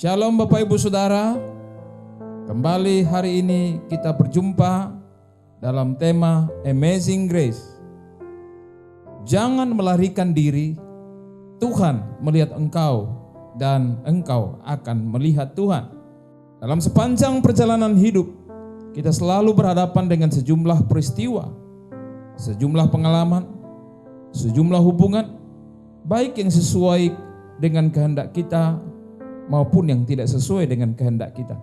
Shalom Bapak Ibu Saudara, kembali hari ini kita berjumpa dalam tema Amazing Grace. Jangan melarikan diri, Tuhan melihat engkau dan engkau akan melihat Tuhan. Dalam sepanjang perjalanan hidup, kita selalu berhadapan dengan sejumlah peristiwa, sejumlah pengalaman, sejumlah hubungan, baik yang sesuai dengan kehendak kita maupun yang tidak sesuai dengan kehendak kita.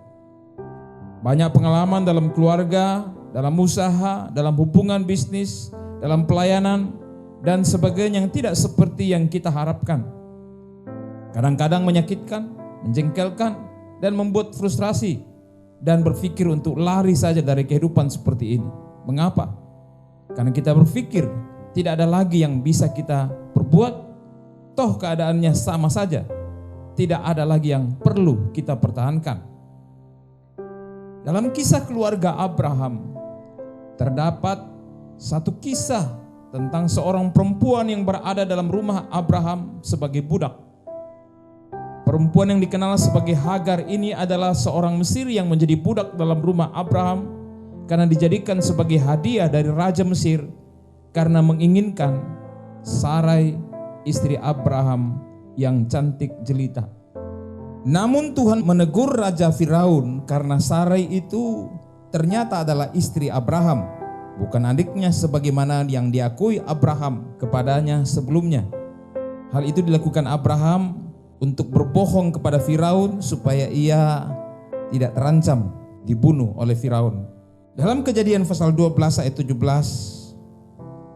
Banyak pengalaman dalam keluarga, dalam usaha, dalam hubungan bisnis, dalam pelayanan, dan sebagainya yang tidak seperti yang kita harapkan. Kadang-kadang menyakitkan, menjengkelkan, dan membuat frustrasi, dan berpikir untuk lari saja dari kehidupan seperti ini. Mengapa? Karena kita berpikir tidak ada lagi yang bisa kita perbuat, toh keadaannya sama saja. Tidak ada lagi yang perlu kita pertahankan. Dalam kisah keluarga Abraham, terdapat satu kisah tentang seorang perempuan yang berada dalam rumah Abraham sebagai budak. Perempuan yang dikenal sebagai Hagar ini adalah seorang Mesir yang menjadi budak dalam rumah Abraham karena dijadikan sebagai hadiah dari Raja Mesir karena menginginkan Sarai, istri Abraham yang cantik jelita. Namun Tuhan menegur Raja Firaun karena Sarai itu ternyata adalah istri Abraham, bukan adiknya sebagaimana yang diakui Abraham kepadanya sebelumnya. Hal itu dilakukan Abraham untuk berbohong kepada Firaun supaya ia tidak terancam dibunuh oleh Firaun. Dalam Kejadian pasal 12 ayat 17,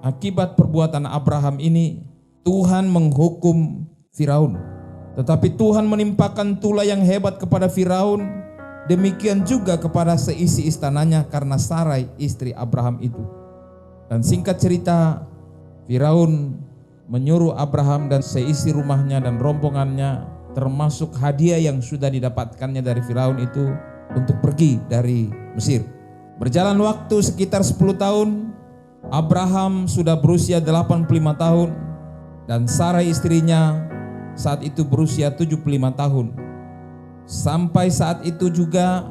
akibat perbuatan Abraham ini Tuhan menghukum Firaun. Tetapi Tuhan menimpakan tulah yang hebat kepada Firaun, demikian juga kepada seisi istananya karena Sarai istri Abraham itu. Dan singkat cerita, Firaun menyuruh Abraham dan seisi rumahnya dan rombongannya, termasuk hadiah yang sudah didapatkannya dari Firaun itu, untuk pergi dari Mesir. Berjalan waktu sekitar 10 tahun, Abraham sudah berusia 85 tahun dan Sarai istrinya saat itu berusia 75 tahun. Sampai saat itu juga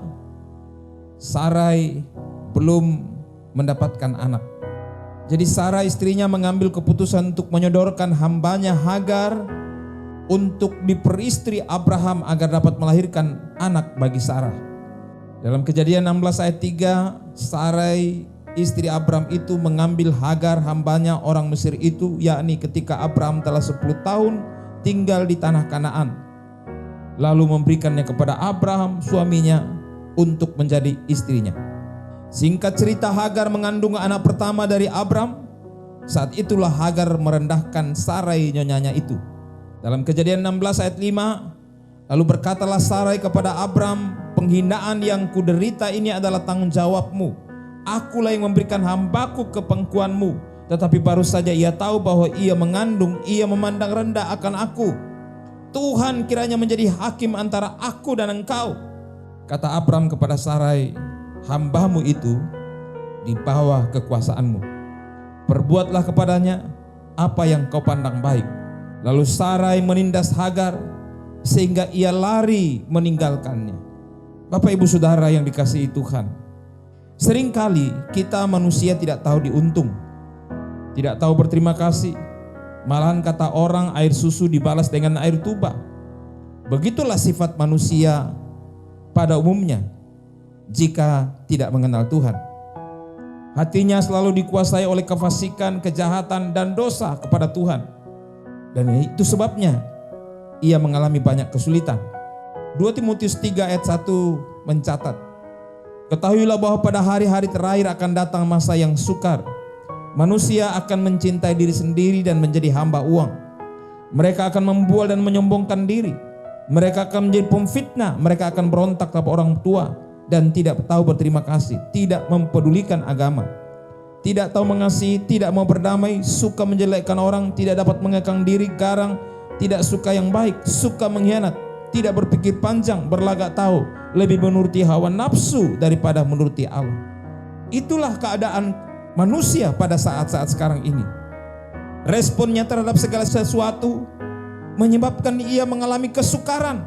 Sarai belum mendapatkan anak. Jadi Sarai istrinya mengambil keputusan untuk menyodorkan hambanya Hagar untuk diperistri Abraham agar dapat melahirkan anak bagi Sarah. Dalam Kejadian 16 ayat 3, Sarai istri Abraham itu mengambil Hagar hambanya orang Mesir itu, yakni ketika Abraham telah 10 tahun tinggal di tanah Kanaan, lalu memberikannya kepada Abraham suaminya untuk menjadi istrinya. Singkat cerita, Hagar mengandung anak pertama dari Abraham. Saat itulah Hagar merendahkan Sarai nyonyanya itu. Dalam Kejadian 16 ayat 5, lalu berkatalah Sarai kepada Abraham, penghinaan yang kuderita ini adalah tanggung jawabmu. Akulah yang memberikan hambaku ke pangkuanmu. Tetapi baru saja ia tahu bahwa ia mengandung, ia memandang rendah akan aku. Tuhan kiranya menjadi hakim antara aku dan engkau. Kata Abraham kepada Sarai, hambamu itu di bawah kekuasaanmu. Perbuatlah kepadanya apa yang kau pandang baik. Lalu Sarai menindas Hagar sehingga ia lari meninggalkannya. Bapak Ibu Saudara yang dikasihi Tuhan, seringkali kita manusia tidak tahu diuntung, tidak tahu berterima kasih. Malahan kata orang, air susu dibalas dengan air tuba. Begitulah sifat manusia pada umumnya jika tidak mengenal Tuhan. Hatinya selalu dikuasai oleh kefasikan, kejahatan, dan dosa kepada Tuhan. Dan itu sebabnya ia mengalami banyak kesulitan. 2 Timotius 3 ayat 1 mencatat, ketahuilah bahwa pada hari-hari terakhir akan datang masa yang sukar. Manusia akan mencintai diri sendiri dan menjadi hamba uang. Mereka akan membual dan menyombongkan diri. Mereka akan menjadi pemfitnah. Mereka akan berontak kepada orang tua dan tidak tahu berterima kasih, tidak mempedulikan agama, tidak tahu mengasihi, tidak mau berdamai, suka menjelekkan orang, tidak dapat mengekang diri, garang, tidak suka yang baik, suka mengkhianat, tidak berpikir panjang, berlagak tahu, lebih menuruti hawa nafsu daripada menuruti Allah. Itulah keadaan manusia pada saat-saat sekarang ini. Responnya terhadap segala sesuatu menyebabkan ia mengalami kesukaran.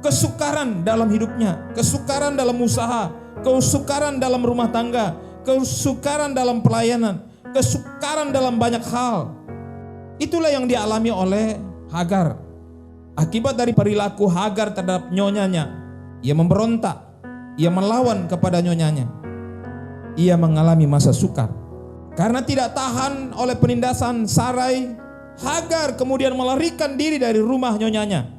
kesukaran dalam hidupnya, kesukaran dalam usaha, kesukaran dalam rumah tangga, kesukaran dalam pelayanan, kesukaran dalam banyak hal. Itulah yang dialami oleh Hagar. Akibat dari perilaku Hagar terhadap nyonyanya, ia memberontak, ia melawan kepada nyonyanya. Ia mengalami masa sukar. Karena tidak tahan oleh penindasan Sarai, Hagar kemudian melarikan diri dari rumah nyonyanya.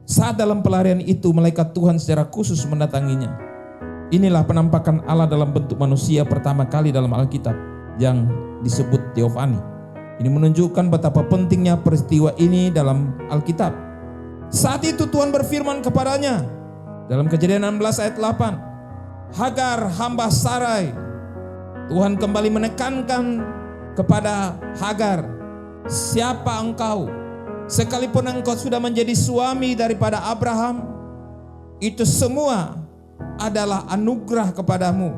Saat dalam pelarian itu, malaikat Tuhan secara khusus mendatanginya. Inilah penampakan Allah dalam bentuk manusia pertama kali dalam Alkitab yang disebut Teofani. Ini menunjukkan betapa pentingnya peristiwa ini dalam Alkitab. Saat itu Tuhan berfirman kepadanya dalam Kejadian 16 ayat 8, Hagar hamba Sarai. Tuhan kembali menekankan kepada Hagar, siapa engkau? Sekalipun engkau sudah menjadi suami daripada Abraham, itu semua adalah anugerah kepadamu.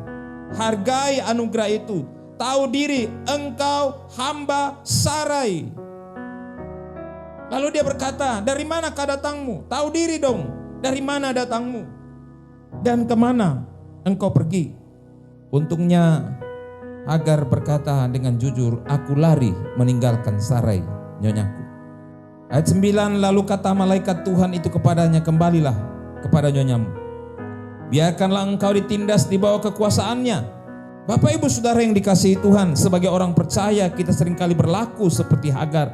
Hargai anugerah itu. Tahu diri engkau hamba Sarai. Lalu dia berkata, dari manakah datangmu? Tahu diri dong, dari mana datangmu? Dan kemana engkau pergi? Untungnya Hagar berkata dengan jujur, aku lari meninggalkan Sarai, nyonyaku. Ayat 9, lalu kata malaikat Tuhan itu kepadanya, kembalilah kepada nyonyamu. Biarkanlah engkau ditindas di bawah kekuasaannya. Bapak ibu saudara yang dikasihi Tuhan, sebagai orang percaya kita seringkali berlaku seperti Hagar,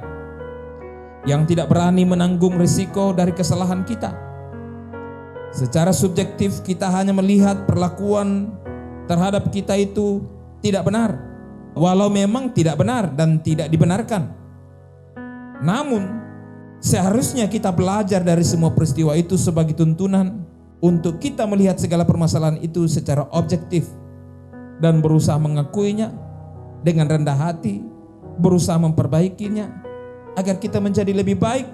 yang tidak berani menanggung risiko dari kesalahan kita. Secara subjektif kita hanya melihat perlakuan terhadap kita itu tidak benar, walau memang tidak benar dan tidak dibenarkan. Namun seharusnya kita belajar dari semua peristiwa itu sebagai tuntunan untuk kita melihat segala permasalahan itu secara objektif dan berusaha mengakuinya dengan rendah hati, berusaha memperbaikinya agar kita menjadi lebih baik,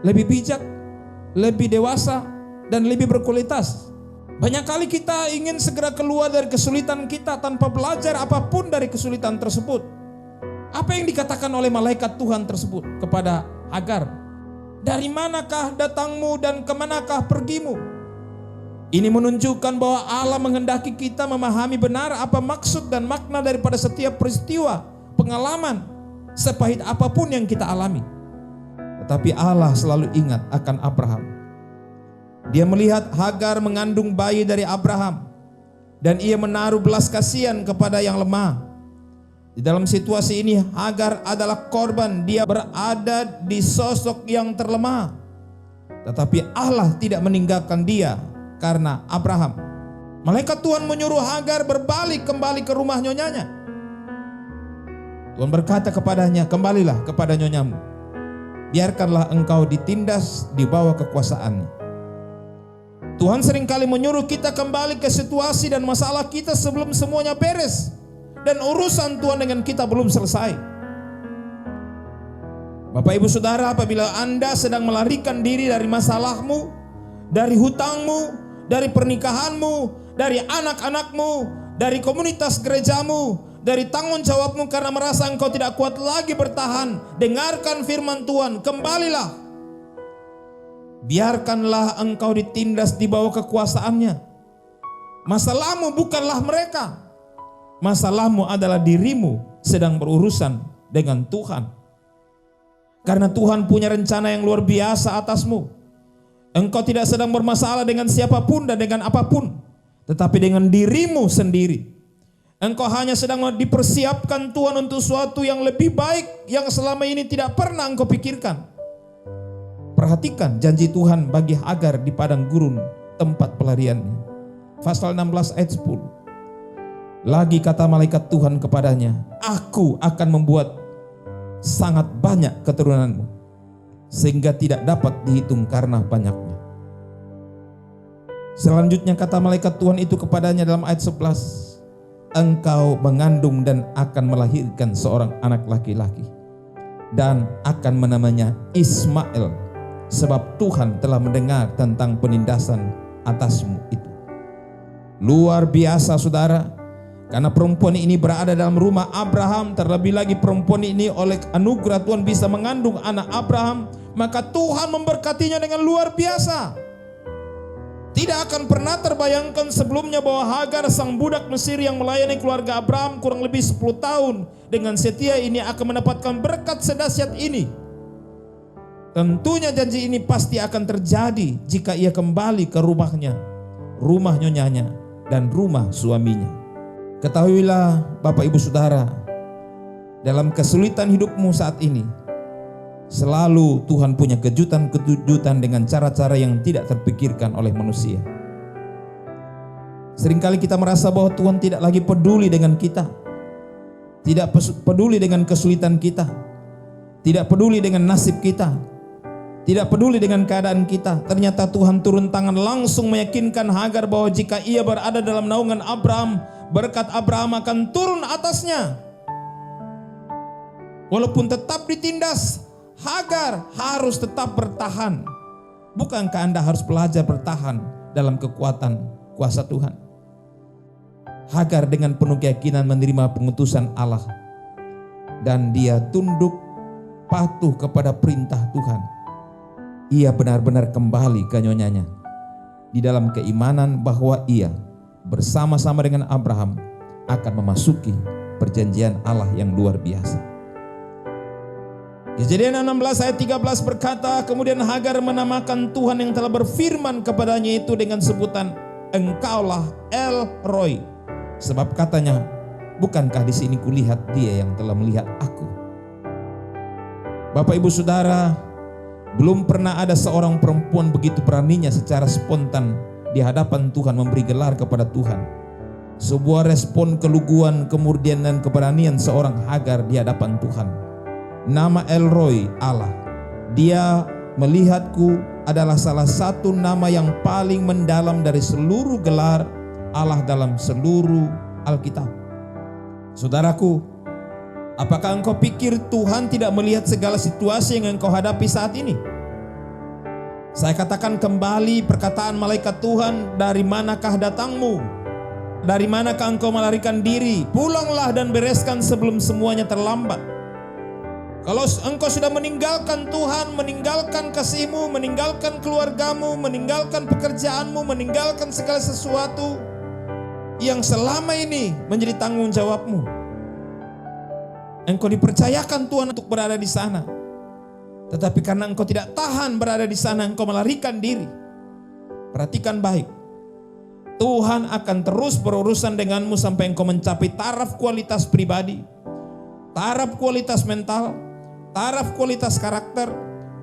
lebih bijak, lebih dewasa, dan lebih berkualitas. Banyak kali kita ingin segera keluar dari kesulitan kita tanpa belajar apapun dari kesulitan tersebut. Apa yang dikatakan oleh malaikat Tuhan tersebut kepada Hagar? Dari manakah datangmu dan kemanakah pergimu? Ini menunjukkan bahwa Allah menghendaki kita memahami benar apa maksud dan makna daripada setiap peristiwa, pengalaman, sepahit apapun yang kita alami. Tetapi Allah selalu ingat akan Abraham. Dia melihat Hagar mengandung bayi dari Abraham, dan ia menaruh belas kasihan kepada yang lemah. Di dalam situasi ini Hagar adalah korban, dia berada di sosok yang terlemah. Tetapi Allah tidak meninggalkan dia karena Abraham. Malaikat Tuhan menyuruh Hagar berbalik kembali ke rumah nyonyanya. Tuhan berkata kepadanya, kembalilah kepada nyonyamu. Biarkanlah engkau ditindas di bawah kekuasaannya. Tuhan seringkali menyuruh kita kembali ke situasi dan masalah kita sebelum semuanya beres dan urusan Tuhan dengan kita belum selesai. Bapak ibu saudara, apabila Anda sedang melarikan diri dari masalahmu, dari hutangmu, dari pernikahanmu, dari anak-anakmu, dari komunitas gerejamu, dari tanggung jawabmu karena merasa engkau tidak kuat lagi bertahan, dengarkan firman Tuhan, kembalilah. Biarkanlah engkau ditindas di bawah kekuasaannya. Masalahmu bukanlah mereka. Masalahmu adalah dirimu sedang berurusan dengan Tuhan. Karena Tuhan punya rencana yang luar biasa atasmu. Engkau tidak sedang bermasalah dengan siapapun dan dengan apapun, tetapi dengan dirimu sendiri. Engkau hanya sedang dipersiapkan Tuhan untuk sesuatu yang lebih baik yang selama ini tidak pernah engkau pikirkan. Perhatikan janji Tuhan bagi Hagar di padang gurun tempat pelariannya. Pasal 16 ayat 10. Lagi kata malaikat Tuhan kepadanya, aku akan membuat sangat banyak keturunanmu, sehingga tidak dapat dihitung karena banyaknya. Selanjutnya kata malaikat Tuhan itu kepadanya dalam ayat 11. Engkau mengandung dan akan melahirkan seorang anak laki-laki, dan akan menamanya Ismail, sebab Tuhan telah mendengar tentang penindasan atasmu itu. Luar biasa saudara, karena perempuan ini berada dalam rumah Abraham, terlebih lagi perempuan ini oleh anugerah Tuhan bisa mengandung anak Abraham, maka Tuhan memberkatinya dengan luar biasa. Tidak akan pernah terbayangkan sebelumnya bahwa Hagar, sang budak Mesir yang melayani keluarga Abraham kurang lebih 10 tahun dengan setia ini akan mendapatkan berkat sedahsyat ini. Tentunya janji ini pasti akan terjadi jika ia kembali ke rumahnya, rumah nyonyanya, dan rumah suaminya. Ketahuilah Bapak Ibu Saudara, dalam kesulitan hidupmu saat ini, selalu Tuhan punya kejutan-kejutan dengan cara-cara yang tidak terpikirkan oleh manusia. Seringkali kita merasa bahwa Tuhan tidak lagi peduli dengan kita, tidak peduli dengan kesulitan kita, tidak peduli dengan nasib kita, tidak peduli dengan keadaan kita. Ternyata Tuhan turun tangan langsung meyakinkan Hagar bahwa jika ia berada dalam naungan Abraham, berkat Abraham akan turun atasnya. Walaupun tetap ditindas, Hagar harus tetap bertahan. Bukankah Anda harus belajar bertahan dalam kekuatan kuasa Tuhan? Hagar dengan penuh keyakinan menerima pengutusan Allah, dan dia tunduk patuh kepada perintah Tuhan. Ia benar-benar kembali ke nyonyanya di dalam keimanan bahwa ia bersama-sama dengan Abraham akan memasuki perjanjian Allah yang luar biasa. Kejadian 16 ayat 13 berkata, kemudian Hagar menamakan Tuhan yang telah berfirman kepadanya itu dengan sebutan, Engkaulah El Roi. Sebab katanya, bukankah di sini kulihat Dia yang telah melihat aku. Bapak Ibu Saudara, belum pernah ada seorang perempuan begitu beraninya secara spontan di hadapan Tuhan memberi gelar kepada Tuhan. Sebuah respon keluguan, kemurnian dan keberanian seorang Hagar di hadapan Tuhan. Nama El Roi, Allah. Dia melihatku adalah salah satu nama yang paling mendalam dari seluruh gelar Allah dalam seluruh Alkitab. Saudaraku, apakah engkau pikir Tuhan tidak melihat segala situasi yang engkau hadapi saat ini? Saya katakan kembali perkataan malaikat Tuhan, dari manakah datangmu? Dari manakah engkau melarikan diri? Pulanglah dan bereskan sebelum semuanya terlambat. Kalau engkau sudah meninggalkan Tuhan, meninggalkan kasih-Mu, meninggalkan keluargamu, meninggalkan pekerjaanmu, meninggalkan segala sesuatu yang selama ini menjadi tanggung jawabmu, engkau dipercayakan Tuhan untuk berada di sana. Tetapi karena engkau tidak tahan berada di sana, engkau melarikan diri. Perhatikan baik. Tuhan akan terus berurusan denganmu sampai engkau mencapai taraf kualitas pribadi, taraf kualitas mental, taraf kualitas karakter,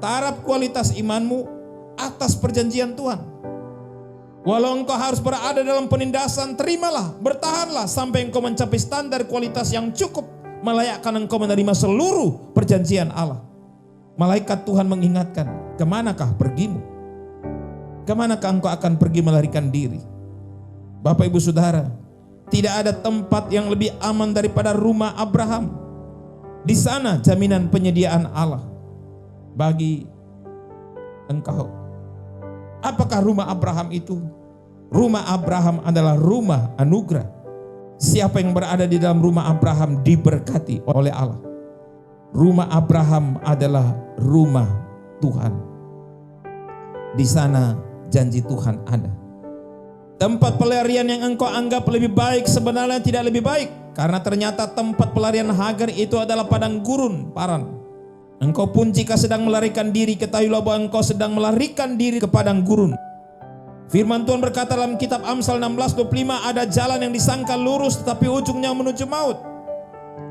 taraf kualitas imanmu atas perjanjian Tuhan. Walau engkau harus berada dalam penindasan, terimalah, bertahanlah sampai engkau mencapai standar kualitas yang cukup melayakkan engkau menerima seluruh perjanjian Allah. Malaikat Tuhan mengingatkan, kemanakah pergimu? Kemanakah engkau akan pergi melarikan diri? Bapak Ibu Saudara, tidak ada tempat yang lebih aman daripada rumah Abraham. Di sana jaminan penyediaan Allah bagi engkau. Apakah rumah Abraham itu? Rumah Abraham adalah rumah anugerah. Siapa yang berada di dalam rumah Abraham diberkati oleh Allah. Rumah Abraham adalah rumah Tuhan. Di sana janji Tuhan ada. Tempat pelarian yang engkau anggap lebih baik sebenarnya tidak lebih baik, karena ternyata tempat pelarian Hagar itu adalah padang gurun Paran. Engkau pun jika sedang melarikan diri, ketahuilah bahwa engkau sedang melarikan diri ke padang gurun. Firman Tuhan berkata dalam kitab Amsal 16:25, ada jalan yang disangka lurus tetapi ujungnya menuju maut.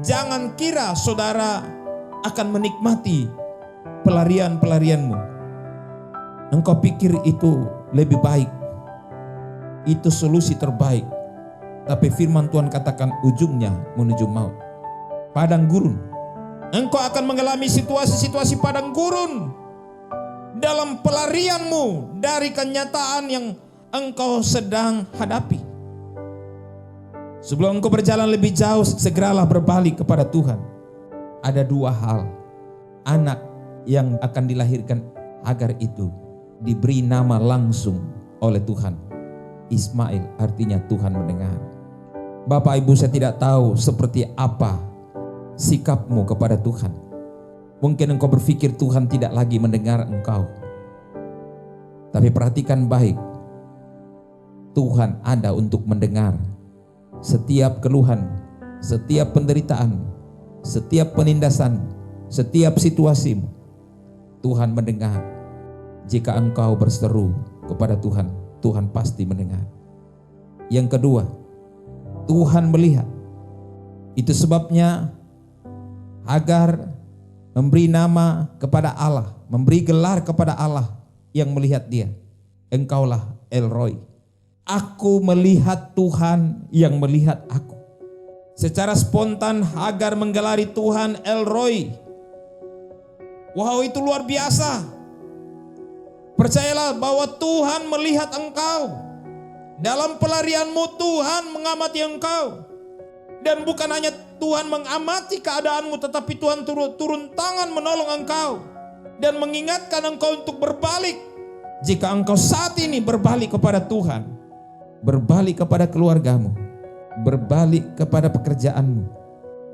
Jangan kira saudara akan menikmati pelarian-pelarianmu. Engkau pikir itu lebih baik, itu solusi terbaik. Tapi firman Tuhan katakan ujungnya menuju maut. Padang gurun. Engkau akan mengalami situasi-situasi padang gurun dalam pelarianmu dari kenyataan yang engkau sedang hadapi. Sebelum engkau berjalan lebih jauh, segeralah berbalik kepada Tuhan. Ada dua hal. Anak yang akan dilahirkan Hagar itu diberi nama langsung oleh Tuhan. Ismail, artinya Tuhan mendengar. Bapak Ibu, saya tidak tahu seperti apa sikapmu kepada Tuhan. Mungkin engkau berpikir Tuhan tidak lagi mendengar engkau. Tapi perhatikan baik, Tuhan ada untuk mendengar setiap keluhan, setiap penderitaan, setiap penindasan, setiap situasimu. Tuhan mendengar. Jika engkau berseru kepada Tuhan, Tuhan pasti mendengar. Yang kedua, Tuhan melihat. Itu sebabnya Hagar memberi nama kepada Allah, memberi gelar kepada Allah yang melihat dia. Engkaulah El Roi. Aku melihat Tuhan yang melihat aku. Secara spontan Hagar menggelari Tuhan El Roi. Wow, itu luar biasa. Percayalah bahwa Tuhan melihat engkau. Dalam pelarianmu Tuhan mengamati engkau. Dan bukan hanya Tuhan mengamati keadaanmu, tetapi Tuhan turun tangan menolong engkau. Dan mengingatkan engkau untuk berbalik. Jika engkau saat ini berbalik kepada Tuhan, berbalik kepada keluargamu, berbalik kepada pekerjaanmu,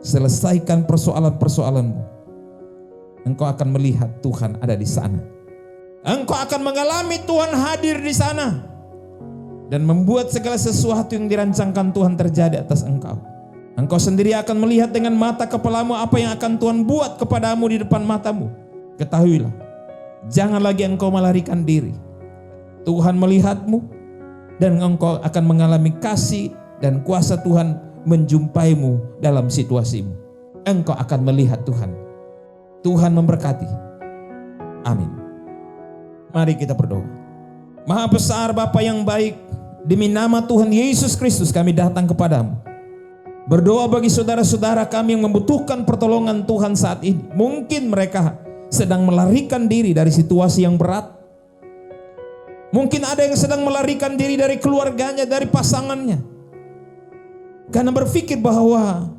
selesaikan persoalan-persoalanmu, engkau akan melihat Tuhan ada di sana. Engkau akan mengalami Tuhan hadir di sana dan membuat segala sesuatu yang dirancangkan Tuhan terjadi atas engkau. Engkau sendiri akan melihat dengan mata kepalamu apa yang akan Tuhan buat kepadamu di depan matamu. Ketahuilah, jangan lagi engkau melarikan diri. Tuhan melihatmu dan engkau akan mengalami kasih dan kuasa Tuhan menjumpaimu dalam situasimu. Engkau akan melihat Tuhan. Tuhan memberkati. Amin. Mari kita berdoa. Maha besar Bapa yang baik, demi nama Tuhan Yesus Kristus kami datang kepadamu. Berdoa bagi saudara-saudara kami yang membutuhkan pertolongan Tuhan saat ini. Mungkin mereka sedang melarikan diri dari situasi yang berat. Mungkin ada yang sedang melarikan diri dari keluarganya, dari pasangannya. Karena berpikir bahwa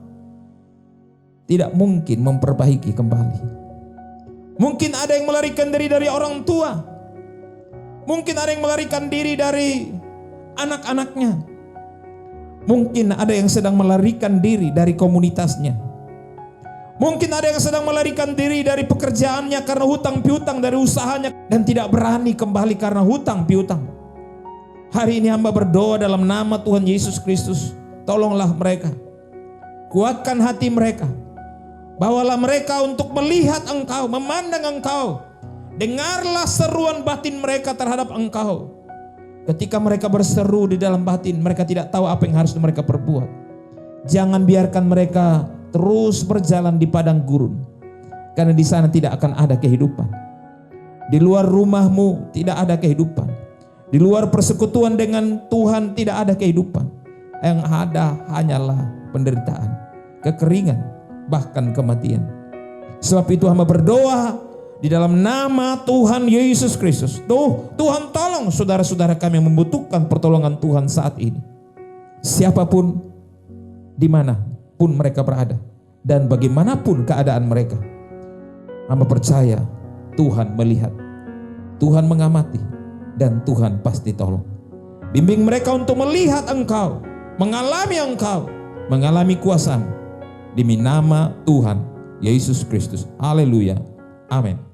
tidak mungkin memperbaiki kembali. Mungkin ada yang melarikan diri dari orang tua. Mungkin ada yang melarikan diri dari anak-anaknya. Mungkin ada yang sedang melarikan diri dari komunitasnya. Mungkin ada yang sedang melarikan diri dari pekerjaannya karena hutang piutang dari usahanya dan tidak berani kembali karena hutang piutang. Hari ini hamba berdoa dalam nama Tuhan Yesus Kristus. Tolonglah mereka. Kuatkan hati mereka. Bawalah mereka untuk melihat engkau, memandang engkau. Dengarlah seruan batin mereka terhadap engkau. Ketika mereka berseru di dalam batin, mereka tidak tahu apa yang harus mereka perbuat. Jangan biarkan mereka terus berjalan di padang gurun, karena di sana tidak akan ada kehidupan. Di luar rumahmu tidak ada kehidupan. Di luar persekutuan dengan Tuhan tidak ada kehidupan. Yang ada hanyalah penderitaan, kekeringan, bahkan kematian. Sebab itu hamba berdoa di dalam nama Tuhan Yesus Kristus. Tuhan tolong saudara-saudara kami yang membutuhkan pertolongan Tuhan saat ini. Siapapun, dimanapun mereka berada, dan bagaimanapun keadaan mereka. Hamba percaya Tuhan melihat, Tuhan mengamati, dan Tuhan pasti tolong. Bimbing mereka untuk melihat engkau, mengalami engkau, mengalami kuasa-Mu. Demi nama Tuhan Yesus Kristus. Haleluya. Amin.